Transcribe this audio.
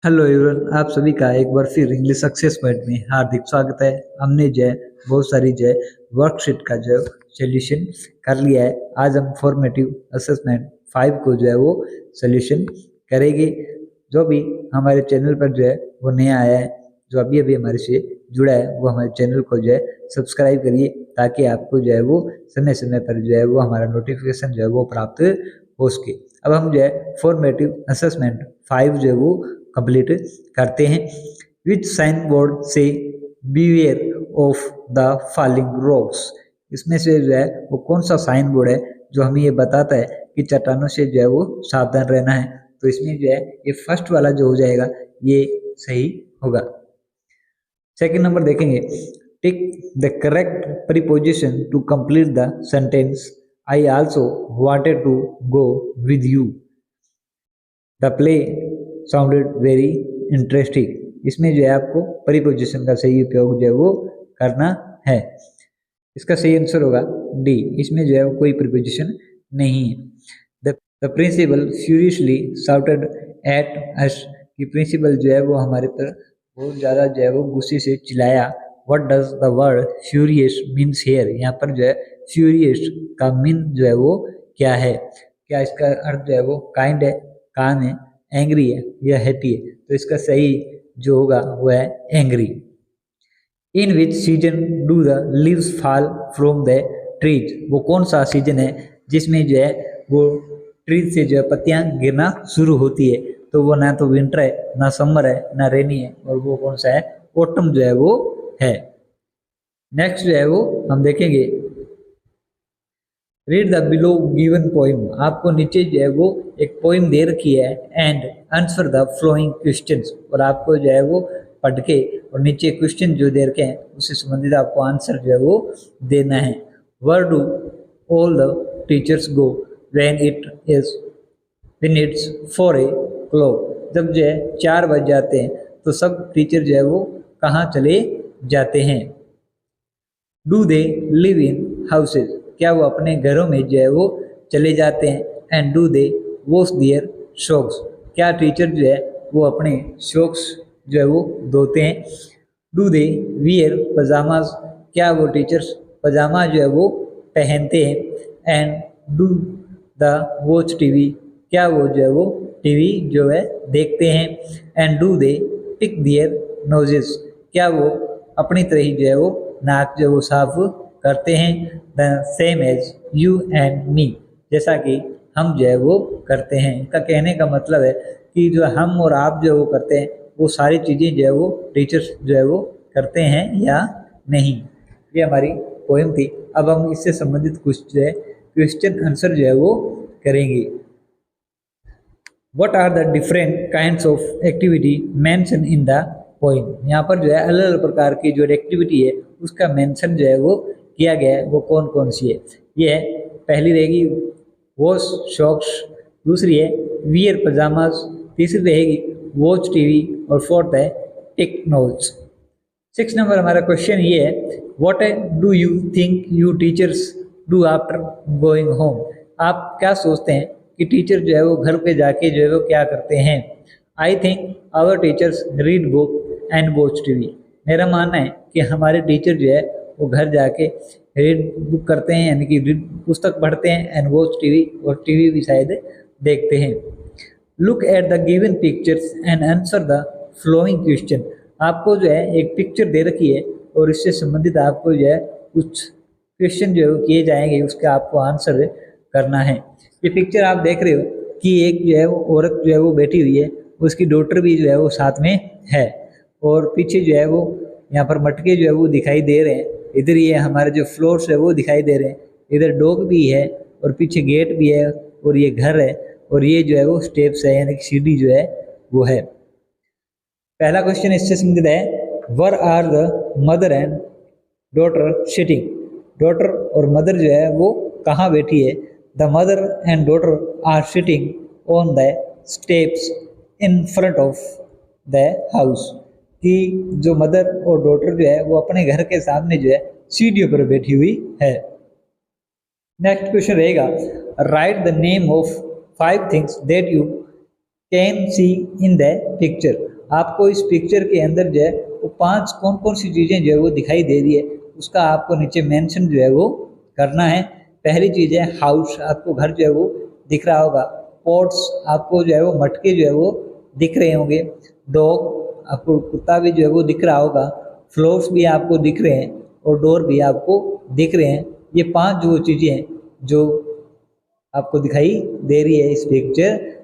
Hello everyone, आप सभी का एक बार फिर इंग्लिश सक्सेस पॉइंट में हार्दिक स्वागत है। हमने जो है बहुत सारी जो है वर्कशीट का जो सोल्यूशन कर लिया है। आज हम फॉर्मेटिव असेसमेंट 5 को जो है वो सोल्यूशन करेंगे। जो भी हमारे चैनल पर जो है वो नया आया है, जो अभी अभी हमारे से जुड़ा है, वो हमारे चैनल को जो है सब्सक्राइब करिए ताकि आपको जो है वो समय समय पर जो है वो हमारा नोटिफिकेशन जो है वो प्राप्त हो सके। अब हम जो है फॉर्मेटिव असेसमेंट 5 जो है वो कंप्लीट करते हैं। विच साइन बोर्ड से beware of the falling rocks, इसमें से जो है वो कौन सा साइन बोर्ड है जो हमें ये बताता है कि चट्टानों से जो है वो सावधान रहना है। तो इसमें जो है ये फर्स्ट वाला जो हो जाएगा ये सही होगा। सेकंड नंबर देखेंगे, tick the correct preposition to complete the sentence I also wanted to go with you, the play sounded very interesting. इसमें जो है आपको प्रीपोजिशन का सही उपयोग जो है वो करना है। इसका सही आंसर होगा डी, इसमें जो है वो कोई प्रीपोजिशन नहीं है। The principal furiously shouted at us, कि प्रिंसिपल जो है वो हमारे पर बहुत ज़्यादा जो है वो गुस्से से चिल्लाया। What does the word furious means here, यहाँ पर जो है फ्यूरियस का मीन जो है वो क्या है, क्या इसका अर्थ जो है वो काइंड है, काम है, एंग्री है या हैप्पी है। तो इसका सही जो होगा वो है angry. In which season do the leaves fall from the trees, वो कौन सा सीजन है जिसमें जो है वो ट्रीज से जो है पत्तियां गिरना शुरू होती है। तो वो ना तो विंटर है, ना समर है, ना रेनी है, और वो कौन सा है, ऑटम जो है वो है। नेक्स्ट जो है वो हम देखेंगे, read the below given poem, आपको नीचे जो है वो एक पोइम दे रखी है, and answer the flowing questions, और आपको जो है वो पढ़ के और नीचे क्वेश्चन जो दे रखे हैं उससे संबंधित आपको आंसर जो है वो देना है। Where do all the teachers go when it's 4 o'clock, जब जो है 4 बज जाते हैं तो सब टीचर जो है वो कहाँ चले जाते हैं। Do they live in houses, क्या वो अपने घरों में जो है वो चले जाते हैं। And do they wash their socks, क्या टीचर जो है वो अपने शॉक्स जो है वो धोते हैं। डू दे वियर पजामाज, क्या वो टीचर्स पजामा जो है वो पहनते हैं। And do the watch TV, क्या वो जो है वो टीवी जो है देखते हैं। And do they pick their noses, क्या वो अपनी तरह ही जो है वो नाक जो वो साफ करते हैं। The same as you and me, जैसा कि हम जो है वो करते हैं। इनका कहने का मतलब है कि जो हम और आप जो है वो करते हैं वो सारी चीज़ें जो है वो टीचर्स जो है वो करते हैं या नहीं। ये हमारी पोएम थी। अब हम इससे संबंधित कुछ जो है क्वेश्चन आंसर जो है वो करेंगे। What are the different kinds of activity mentioned in the poem, यहाँ पर जो है अलग अलग प्रकार की जो एक्टिविटी है उसका मेंशन जो है वो किया गया है, वो कौन कौन सी है। ये है, पहली रहेगी वॉश शॉक्स, दूसरी है वियर पजामाज, तीसरी रहेगी वॉच टीवी, और फोर्थ है टेक नोट्स। 6 नंबर हमारा क्वेश्चन ये है, what do you think you teachers do after going home, आप क्या सोचते हैं कि टीचर जो है वो घर पे जाके जो है वो क्या करते हैं। I think our teachers read book and watch TV, मेरा मानना है कि हमारे टीचर जो है वो घर जाके रीड बुक करते हैं, यानी कि रीड पुस्तक पढ़ते हैं, एंड वॉच टीवी, और टीवी भी शायद देखते हैं। Look at the given pictures and answer the flowing question, आपको जो है एक पिक्चर दे रखी है और इससे संबंधित आपको जो है कुछ क्वेश्चन जो है किए जाएंगे, उसका आपको आंसर करना है। ये पिक्चर आप देख रहे हो कि एक जो है वो औरत जो है वो बैठी हुई है, उसकी डॉटर भी जो है वो साथ में है, और पीछे जो है वो यहाँ पर मटके जो है वो दिखाई दे रहे हैं। इधर ये हमारे जो फ्लोर्स है वो दिखाई दे रहे हैं, इधर डॉग भी है और पीछे गेट भी है, और ये घर है, और ये जो है वो स्टेप्स है, यानी कि सीढ़ी जो है वो है। पहला क्वेश्चन इससे संबंधित है, where are the mother and daughter sitting, daughter और मदर जो है वो कहाँ बैठी है। The mother and daughter are sitting on the steps in front of the house, कि जो मदर और डॉटर जो है वो अपने घर के सामने जो है सीढ़ियों पर बैठी हुई है। नेक्स्ट क्वेश्चन रहेगा, right the name of 5 things that you can see in the picture, आपको इस पिक्चर के अंदर जो है वो 5 कौन कौन सी चीज़ें जो है वो दिखाई दे रही है, उसका आपको नीचे मेंशन जो है वो करना है। पहली चीज़ है हाउस, आपको घर जो है वो दिख रहा होगा। पॉट्स, आपको जो है वो मटके जो है वो दिख रहे होंगे। डॉग, आपको कुत्ता भी जो है वो दिख रहा होगा। फ्लोर्स भी आपको दिख रहे हैं और डोर भी आपको दिख रहे हैं। ये 5 जो चीज़ें हैं जो आपको दिखाई दे रही है इस पिक्चर